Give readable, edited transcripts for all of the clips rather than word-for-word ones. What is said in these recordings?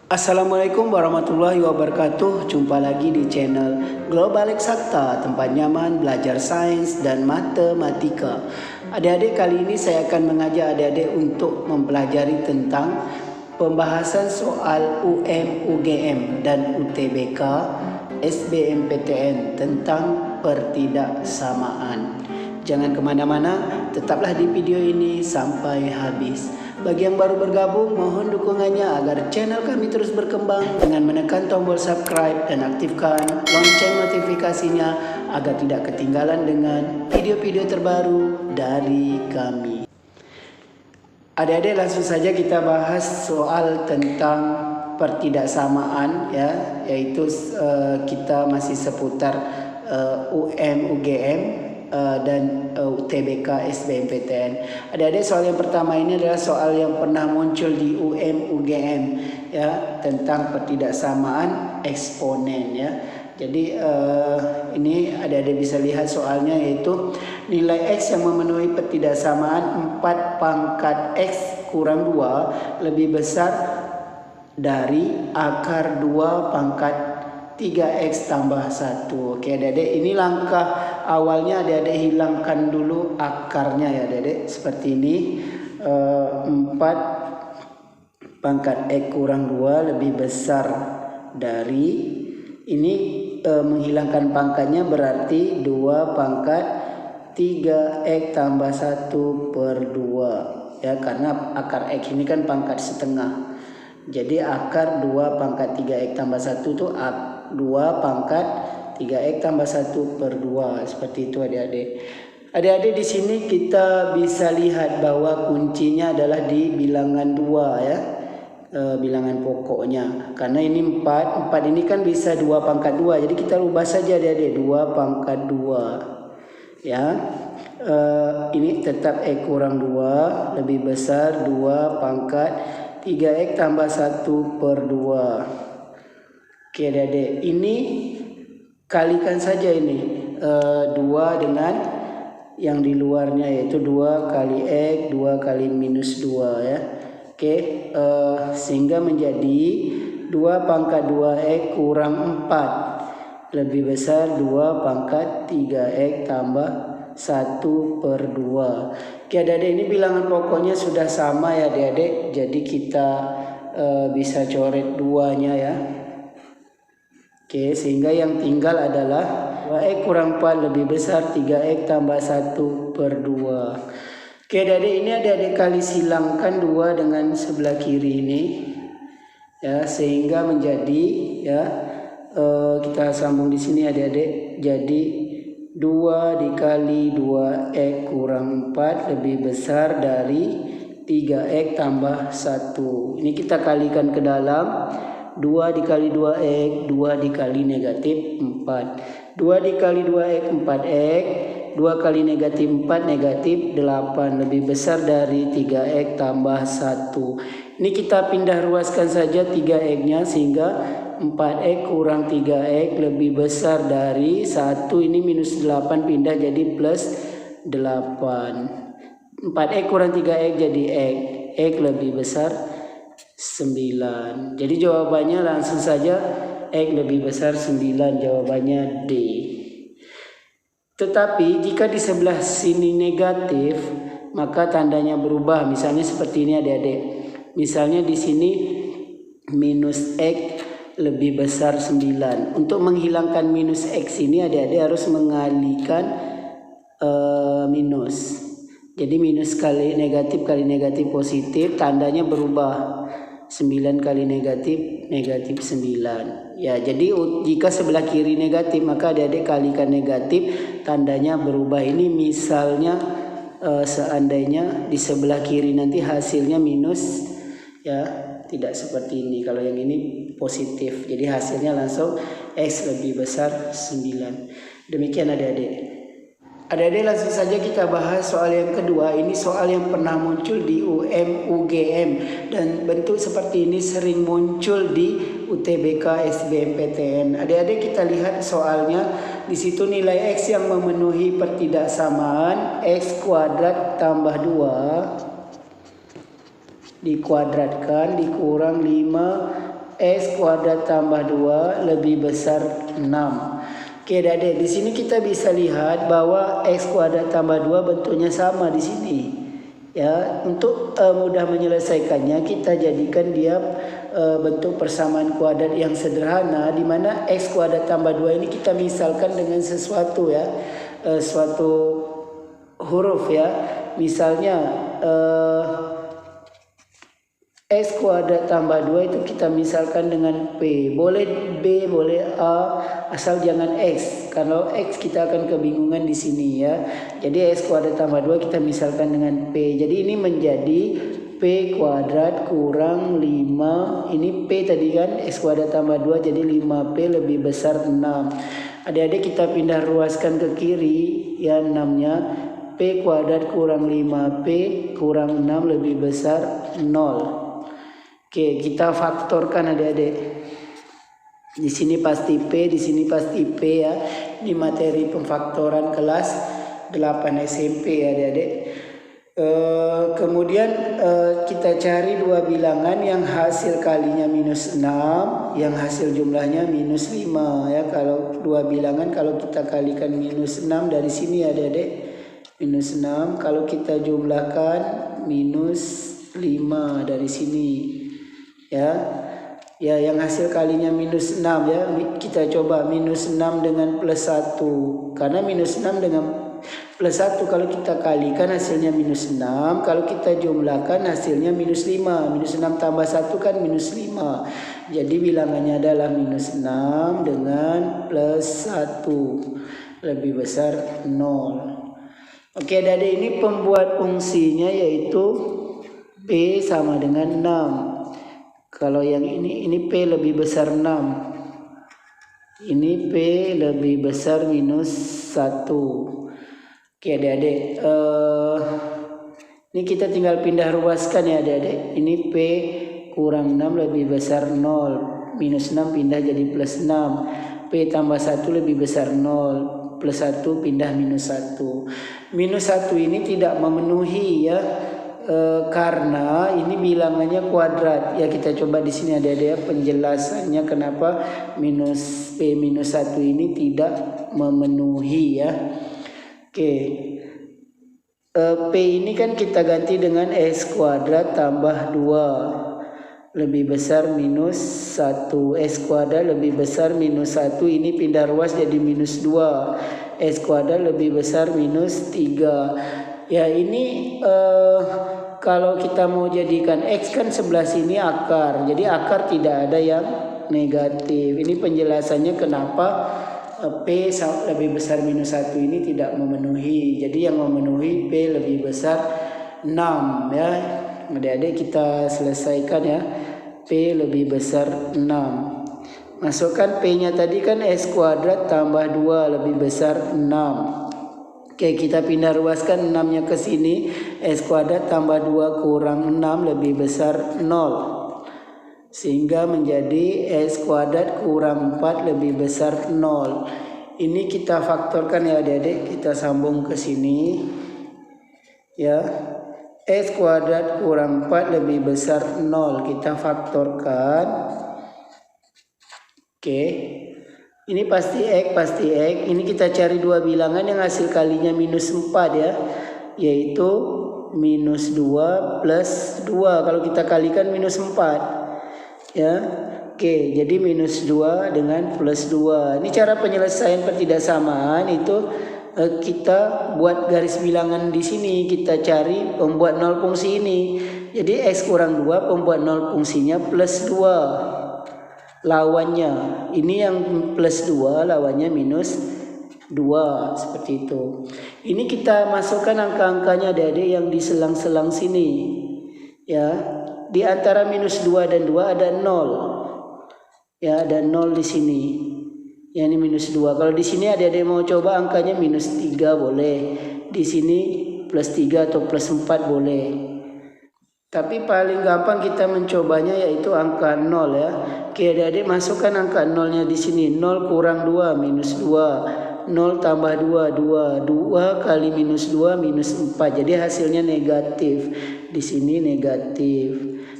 Assalamualaikum warahmatullahi wabarakatuh. Jumpa lagi di channel Global Eksakta, tempat nyaman belajar sains dan matematika. Adik-adik, kali ini saya akan mengajak adik-adik untuk mempelajari tentang pembahasan soal UM-UGM dan UTBK SBMPTN tentang pertidaksamaan. Jangan kemana-mana, tetaplah di video ini sampai habis. Bagi yang baru bergabung, mohon dukungannya agar channel kami terus berkembang dengan menekan tombol subscribe dan aktifkan lonceng notifikasinya agar tidak ketinggalan dengan video-video terbaru dari kami. Adik-adik, langsung saja kita bahas soal tentang pertidaksamaan, ya, yaitu kita masih seputar UM-UGM dan UTBK SBMPTN. Adik-adik, soal yang pertama ini adalah soal yang pernah muncul di UM-UGM, ya, tentang pertidaksamaan eksponen, ya. Jadi ini adik-adik bisa lihat soalnya, yaitu nilai X yang memenuhi pertidaksamaan 4 pangkat X kurang 2 lebih besar dari akar 2 pangkat 3X tambah 1. Oke adik-adik, ini langkah awalnya adik-adik hilangkan dulu akarnya, ya adik-adik, seperti ini. 4 pangkat X kurang 2 lebih besar dari, ini menghilangkan pangkatnya berarti 2 pangkat 3X tambah 1 per 2, ya, karena akar X ini kan pangkat setengah. Jadi akar 2 pangkat 3X tambah 1 itu 2 pangkat 3X tambah 1 per 2. Seperti itu adik-adik. Adik-adik, di sini kita bisa lihat bahwa kuncinya adalah di bilangan 2, ya. Bilangan pokoknya. Karena ini 4 ini kan bisa 2 pangkat 2. Jadi kita ubah saja adik-adik, 2 pangkat 2. Ya. Ini tetap X kurang 2 lebih besar 2 pangkat 3X tambah 1 per 2. Oke adik-adik, ini kalikan saja ini 2 dengan yang di luarnya, yaitu 2 kali X 2 kali minus 2, ya. Oke, sehingga menjadi 2 pangkat 2X kurang 4 lebih besar 2 pangkat 3X tambah 1 per 2. Oke adik-adik, ini bilangan pokoknya sudah sama, ya adik-adik. Jadi kita bisa coret 2-nya, ya. Oke, sehingga yang tinggal adalah 2X kurang 4 lebih besar 3X tambah 1 per 2. Oke adik-adik, ini adik-adik kali silangkan 2 dengan sebelah kiri ini, ya, sehingga menjadi, ya, kita sambung di sini adik-adik. Jadi 2 dikali 2X kurang 4 lebih besar dari 3X tambah 1. Ini kita kalikan ke dalam. 2 dikali 2X, 2 dikali negatif 4. 2 dikali 2X 4X, 2 kali negatif 4 negatif 8 lebih besar dari 3X tambah 1. Ini kita pindah ruaskan saja 3X-nya, sehingga 4X kurang 3X lebih besar dari 1. Ini minus 8 pindah jadi plus 8. 4X kurang 3X jadi X. X lebih besar 9. Jadi jawabannya langsung saja X lebih besar 9, jawabannya D. Tetapi jika di sebelah sini negatif, maka tandanya berubah. Misalnya seperti ini adik-adik. Misalnya di sini minus X lebih besar 9. Untuk menghilangkan minus X ini adik-adik harus mengalihkan minus. Jadi minus kali negatif positif, tandanya berubah. 9 kali negatif 9. Ya, jadi jika sebelah kiri negatif, maka adik-adik kalikan negatif, tandanya berubah. Ini misalnya seandainya di sebelah kiri nanti hasilnya minus, ya, tidak seperti ini. Kalau yang ini positif, jadi hasilnya langsung X lebih besar 9. Demikian adik-adik. Adik-adik, langsung saja kita bahas soal yang kedua. Ini soal yang pernah muncul di UM-UGM dan bentuk seperti ini sering muncul di UTBK SBMPTN. Adik-adik, kita lihat soalnya. Di situ nilai X yang memenuhi pertidaksamaan X kuadrat tambah 2 dikuadratkan dikurang 5 X kuadrat tambah 2 lebih besar 6. Oke adik-adik, di sini kita bisa lihat bahwa X kuadrat tambah 2 bentuknya sama di sini. Ya, untuk mudah menyelesaikannya kita jadikan dia bentuk persamaan kuadrat yang sederhana, di mana X kuadrat tambah 2 ini kita misalkan dengan sesuatu ya, suatu huruf ya. Misalnya X kuadrat tambah 2 itu kita misalkan dengan P. Boleh B, boleh A, asal jangan X. Kalau X kita akan kebingungan di sini ya. Jadi X kuadrat tambah 2 kita misalkan dengan P. Jadi ini menjadi P kuadrat kurang 5. Ini P tadi kan, X kuadrat tambah 2 jadi 5P lebih besar 6. Adik-adik kita pindah ruaskan ke kiri ya 6-nya. P kuadrat kurang 5P kurang 6 lebih besar 0. Oke, kita faktorkan adik-adik. Di sini pasti P, di sini pasti P ya. Ini materi pemfaktoran kelas 8 SMP ya adik-adik. Kemudian kita cari dua bilangan yang hasil kalinya minus 6, yang hasil jumlahnya minus 5 ya. Kalau dua bilangan kalau kita kalikan minus 6 dari sini ya adik-adik. Minus 6 kalau kita jumlahkan minus 5 dari sini. Ya, yang hasil kalinya minus 6 ya. Kita coba minus 6 dengan plus 1. Karena minus 6 dengan plus 1 kalau kita kalikan hasilnya minus 6. Kalau kita jumlahkan hasilnya minus 5. Minus 6 tambah 1 kan minus 5. Jadi bilangannya adalah minus 6 dengan plus 1 lebih besar 0. Oke adik-adik, ini pembuat fungsinya yaitu P sama dengan 6. Kalau yang ini P lebih besar 6. Ini P lebih besar minus 1. Oke adik-adik. Ini kita tinggal pindah ruaskan ya adik-adik. Ini P kurang 6 lebih besar 0. Minus 6 pindah jadi plus 6. P tambah 1 lebih besar 0. Plus 1 pindah minus 1. Minus 1 ini tidak memenuhi ya. Karena ini bilangannya kuadrat ya. Kita coba di sini ada penjelasannya kenapa minus P minus 1 ini tidak memenuhi ya. Oke, P ini kan kita ganti dengan X kuadrat tambah 2 lebih besar minus 1. X kuadrat lebih besar minus 1, ini pindah ruas jadi minus 2. X kuadrat lebih besar minus 3. Ya ini kalau kita mau jadikan X kan sebelah sini akar. Jadi akar tidak ada yang negatif. Ini penjelasannya kenapa P lebih besar minus 1 ini tidak memenuhi. Jadi yang memenuhi P lebih besar 6 ya. Adik-adik kita selesaikan ya. P lebih besar 6. Masukkan P-nya tadi kan X kuadrat tambah 2 lebih besar 6. Oke, kita pindah ruaskan 6-nya ke sini. X kuadrat tambah 2 kurang 6 lebih besar 0. Sehingga menjadi X kuadrat kurang 4 lebih besar 0. Ini kita faktorkan ya adik-adik. Kita sambung ke sini. Ya. X kuadrat kurang 4 lebih besar 0. Kita faktorkan. Oke. Ini pasti X, pasti X. Ini kita cari dua bilangan yang hasil kalinya minus 4 ya. Yaitu minus 2 plus 2. Kalau kita kalikan minus 4. Ya. Oke, jadi minus 2 dengan plus 2. Ini cara penyelesaian pertidaksamaan itu kita buat garis bilangan di sini. Kita cari pembuat 0 fungsi ini. Jadi X kurang 2 pembuat 0 fungsinya plus 2. Lawannya ini yang plus 2 lawannya minus 2 seperti itu. Ini kita masukkan angka-angkanya adik-adik yang di selang-selang sini ya. Di antara minus 2 dan 2 ada 0 ya, ada 0 di sini ya. Ini minus 2. Kalau di sini adik-adik mau coba angkanya minus 3 boleh, di sini plus 3 atau plus 4 boleh. Tapi paling gampang kita mencobanya yaitu angka 0 ya. Oke adik-adik, masukkan angka 0-nya di sini. 0 kurang 2 minus 2. 0 tambah 2 2. 2 kali minus 2 minus 4. Jadi hasilnya negatif. Di sini negatif.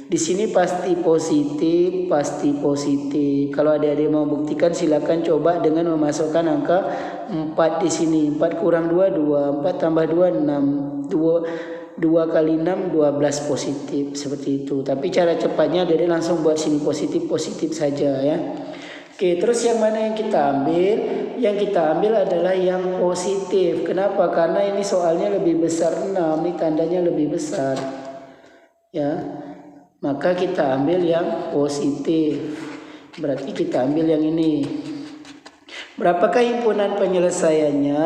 Di sini pasti positif, pasti positif. Kalau adik-adik mau buktikan silakan coba dengan memasukkan angka 4 di sini. 4 kurang 2, 2. 4 tambah 2, 6. 2 kali 6, 12 positif. Seperti itu. Tapi cara cepatnya adik-adik langsung buat sini positif saja ya. Oke, terus yang mana yang kita ambil? Yang kita ambil adalah yang positif. Kenapa? Karena ini soalnya lebih besar 6. Ini tandanya lebih besar. Ya. Maka kita ambil yang positif. Berarti kita ambil yang ini. Berapakah himpunan penyelesaiannya?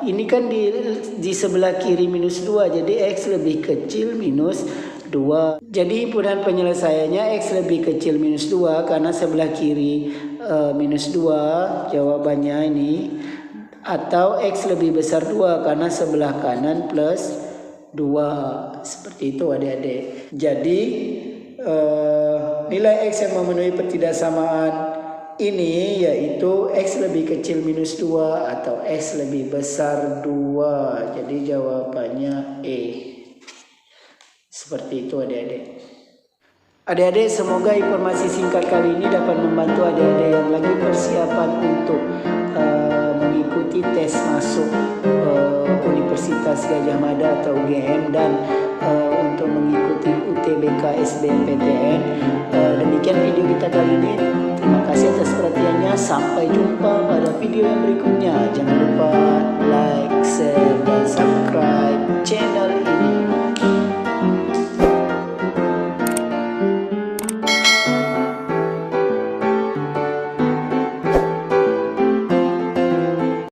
Ini kan di sebelah kiri minus 2. Jadi X lebih kecil minus 2. Jadi himpunan penyelesaiannya X lebih kecil minus 2 karena sebelah kiri minus 2 jawabannya ini. Atau X lebih besar 2 karena sebelah kanan plus 2. Seperti itu adik-adik. Jadi nilai X yang memenuhi pertidaksamaan ini yaitu X lebih kecil minus 2 atau X lebih besar 2. Jadi jawabannya E. Seperti itu adik-adik. Adik-adik, semoga informasi singkat kali ini dapat membantu adik-adik yang lagi persiapan untuk mengikuti tes masuk Universitas Gadjah Mada atau UGM dan untuk mengikuti UTBK SBMPTN. Demikian video kita kali ini. Terima kasih atas perhatiannya. Sampai jumpa pada video yang berikutnya. Jangan lupa like, share,